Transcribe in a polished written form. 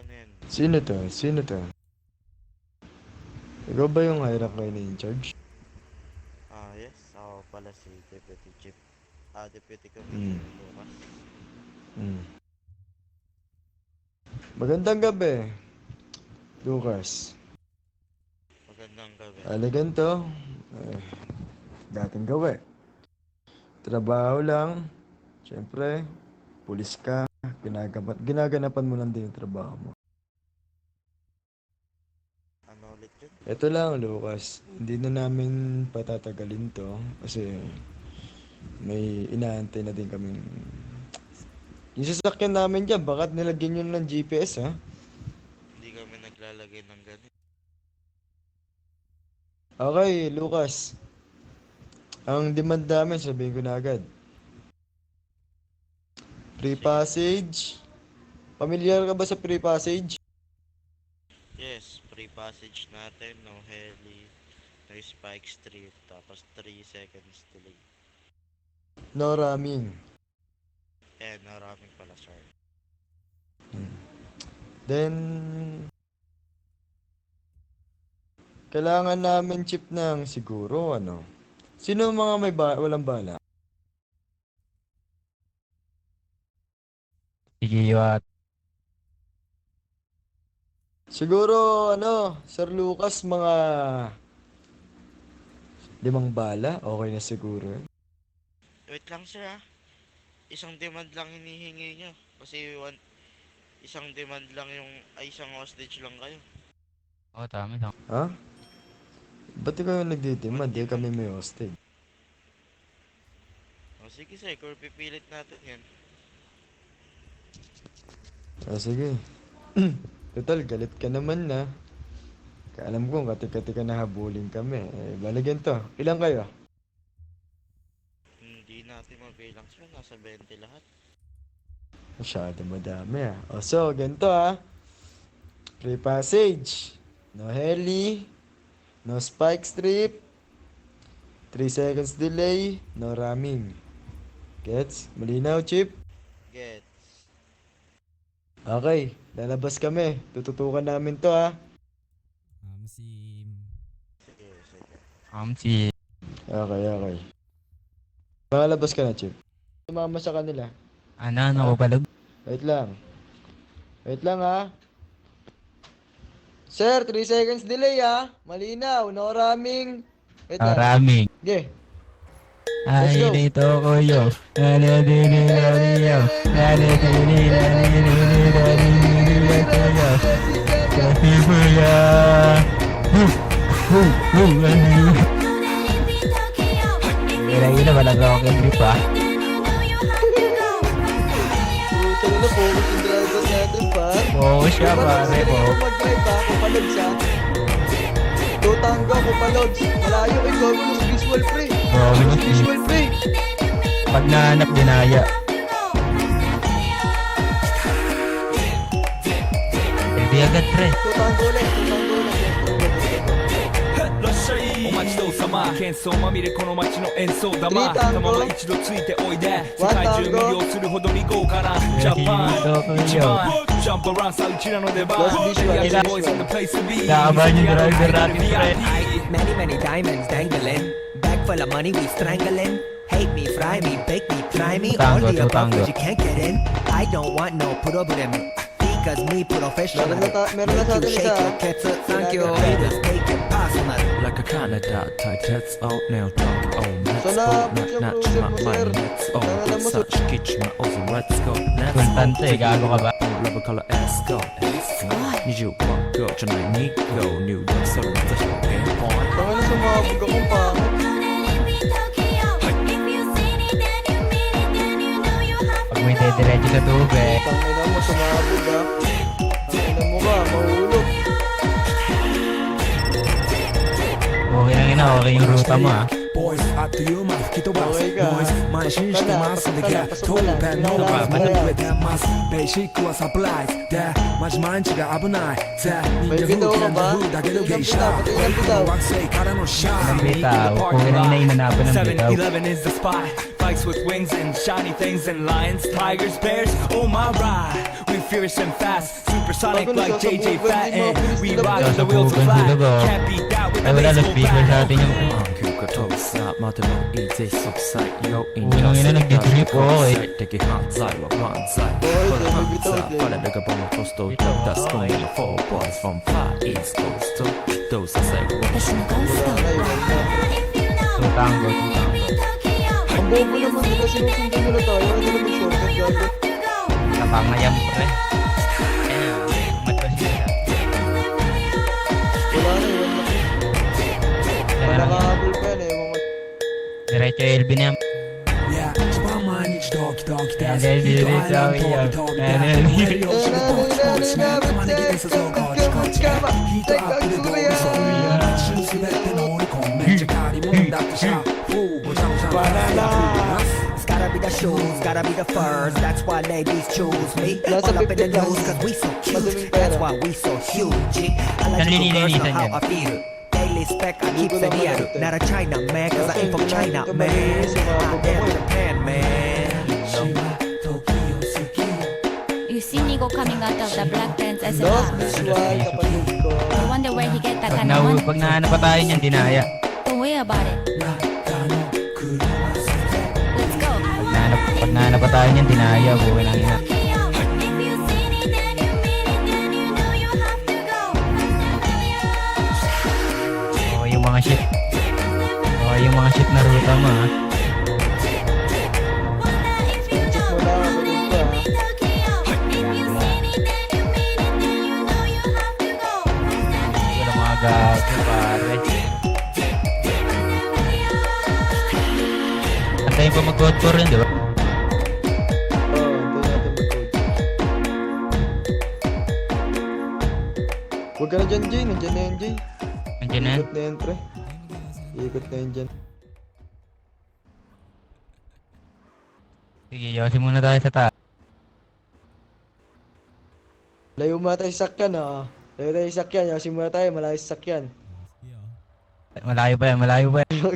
Ano yan? Sino to? Sino to? Ikaw ba yung high rank kayo na in charge? Yes. Ako pala si Deputy Chief. Deputy Hmm. Commissioner Lucas. Hmm. Magandang gabi, Lucas. Magandang gabi. Ganito. Eh, dating gawi. Trabaho lang. Siyempre, pulis ka. Ginaganapan mo lang din yung trabaho mo. Ano ulit yun? Ito lang, Lucas. Hindi na namin patatagalin to. Kasi may inaantay na din kaming... Yung sasakyan namin dyan, bakit nilagyan yun ng GPS, ha? Hindi kami naglalagay ng ganito. Okay, Lucas. Ang demand namin, sabihin ko na agad. Free Sige. passage. Pamilyar ka ba sa free passage? Yes, free passage natin. No heli. No spike strip. Tapos 3 seconds delay. No ramming. Maraming pala, sir. Then, kailangan namin chip ng siguro, ano? Sino ang mga may walang bala? Sige, Iwat. Siguro, ano, Sir Lucas, mga 5 bala? Okay na siguro. Wait lang, sir, ha? Isang demand lang hinihingi nyo. Kasi isang demand lang isang hostage lang kayo. Oo, tama lang. Ha? Ba't ikaw yung nagdidemand? Di kami may hostage. Sige, sir. Kung pipilit natin yan. Sige. Total, galit ka naman na. Alam ko, kati-kati ka na habulin kami. Balagyan to. Ilan kayo? Hindi natin mabilang, sir. Nasa 20 lahat. Masyado madami ah. So, ganito ah. Free passage. No heli. No spike strip. 3 seconds delay. No ramming. Gets? Malinaw, Chip? Gets. Okay, lalabas kami. Tututukan namin to ah. Sim. Sige, sige. Si... Okay. Makalabas ka na, Chip. Sumama sa kanila. Ano ko palog? Wait lang. Wait lang ha. Sir, 3 seconds delay ha. Malinaw, no ramming. Wait lang. Maraming. Okay. Ay, go. dito ko yo. Naladinilariyo. Naladinilariyo. Kasi po ya. Ina walang rocket trip ah. Puta na, focus yung driver natin pa. Oo siya pare po. Mag-drive ha, kupalod siya. Tutanggo, kupalod. Malayo kay Gomulus, visual free. Visual free. Pag nahanap dinaya. Hindi agad pre. Tutanggo ulit. お待ちどうさま喧騒まみれこの街の演奏玉リータンゴたまま一度ついておいで世界中魅了するほどに豪華なジャパン一番ジャンプアランさうちらの出番 Visual, Boys in the place to be Nakabahan yung driver natin pre. Many diamonds dangling. Bag full of money we strangling. Hate me, fry me, bake me, try me. All Tango, the above tango. but you can't get in. I don't want no problem. Because me professional. Meron na sa atin Make you shake isa. your kettle. Thank you. Haters take it personal. Like a Canada tight heads out now talk on let's So go na-abot yung not cruiser my mo, sir. mind let's all Alam mo, such kitch my over let's go let's Kontante, gago ka ba? Level color S go20万個じゃない2個入力する私のペンポイント Tanga na sumabog akong pangit. Pag may dediretso sa tubig. Tangina mo, sumabog ha. Tangina mo ka, mahulog. Okay lang ina, okay yung ruta mo ah. Boys あっという間吹き飛ばす Okay ka. Boys 慢心してますでけ当ペンのバスまで増えてますベーシックはサプライズでマジ毎日が危ないぜ忍者風賢者風だけど芸者惑星からのシャAng ー bitaw, kung ilang na inanapan ng bitaw. 7-Eleven is the spot Bikes with wings and shiny things and lions, tigers, bears, oh my ride We fierce and fast, supersonic Bago like JJ nasasabugan, Fat di mga and pulis we nila, rock boy. the will to Nasasabugan fly. sila ba? Can't beat that with Ay, a wala na baseball speaker sa bat. atin yung... Unang ina, nag-trip ko ako eh. Boy, may bitaw eh.私のゴースト Tutango. Ang bobo naman nila, sinusundan nila tayo. Ano naman shortcut gago? Napangayan pre. Ayan, umatras sila. Wala na, iwan na. Yan na lang yan. Nakahabol pa yan eh. Ewan ko. Diretso Elvin yan. Yeah, spamanic dog dog Yeah, dance. there's Hito the island video, dog yeah. dog Yeah, dance. yeah. Radio should have bought sports snap. Come on, get this is all God. Hito up to the door. So we are choose let the no come. Magic party, moon that the shop. Ooh, It's gotta be the shoes, gotta be the furs. That's why ladies choose me. Nasa All up in the 50 lang. news, cause we so Madaming cute. pera. That's why we so huge. I like Ano you girls know nilinisan how yan? I feel. Daily spec, I keep Hindi ko it lang real. magot eh. Not a China man, cause I ain't from Kasi China, hindi ka man. malinis yung mga I'm baba mo eh. Japan, man. You see Nico coming out of the black pants as Lost a visual, kapatid ko. I wonder where he get that Pag, kind of money. pag nahanap pa tayo niyan, dinaya. Don't worry about it. Let's go. Pag nahanap pa tayo niyan, dinaya. Buhay lang ina. Oo, yung mga shit. Oo, yung mga shit na ruta mo ha. Check mo lang, kapatid ko ha. Wala mga gago pare. Antayin pa mag-code for rin, di ba? Oo, hintayin natin mag-code. Huwag ka na dyan, Jay. Nandiyan na yan, Jay. Andiyan na yan. Ikot na yan, pre. Ikot na yan dyan. Sige, yosin muna tayo sa taas. Layo muna tayo sa sakyan, ha. Layo tayo sa sakyan. Yosin muna tayo, malayo sa sakyan. Sige, oh. Malayo pa yan, malayo pa yan.